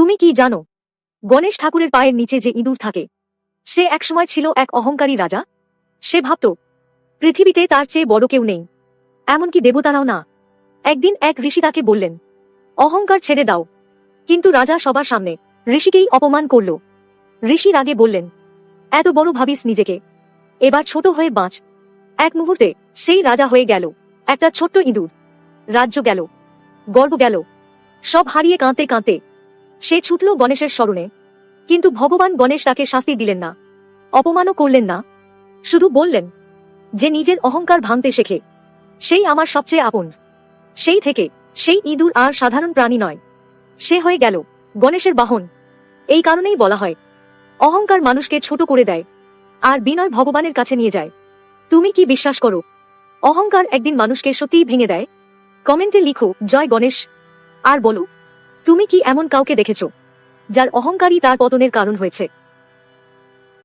তুমি কি জানো, গণেশ ঠাকুরের পায়ের নিচে যে ইঁদুর থাকে, সে একসময় ছিল এক অহংকারী রাজা। সে ভাবত পৃথিবীতে তার চেয়ে বড় কেউ নেই, এমনকি দেবতারাও না। একদিন এক ঋষি তাকে বললেন, অহংকার ছেড়ে দাও। কিন্তু রাজা সবার সামনে ঋষিকেই অপমান করল। ঋষি রাগে বললেন, এত বড় ভাবিস নিজেকে, এবার ছোট হয়ে বাঁচ। এক মুহূর্তে সেই রাজা হয়ে গেল একটা ছোট্ট ইঁদুর। রাজ্য গেল, গর্ব গেল, সব হারিয়ে কাঁদতে কাঁদতে সে ছুটল গণেশের শরণে। কিন্তু ভগবান গণেশ তাকে শাস্তি দিলেন না, অপমানও করলেন না। শুধু বললেন, যে নিজের অহংকার ভাঙতে শেখে সেই আমার সবচেয়ে আপন। সেই থেকে সেই ইঁদুর আর সাধারণ প্রাণী নয়, সে হয়ে গেল গণেশের বাহন। এই কারণেই বলা হয়, অহংকার মানুষকে ছোট করে দেয় আর বিনয় ভগবানের কাছে নিয়ে যায়। তুমি কি বিশ্বাস করো, অহংকার একদিন মানুষকে সত্যিই ভেঙে দেয়? কমেন্টে লিখো জয় গণেশ। আর বলো, তুমি কি এমন কাউকে দেখেছো যার অহংকারই তার পতনের কারণ হয়েছে?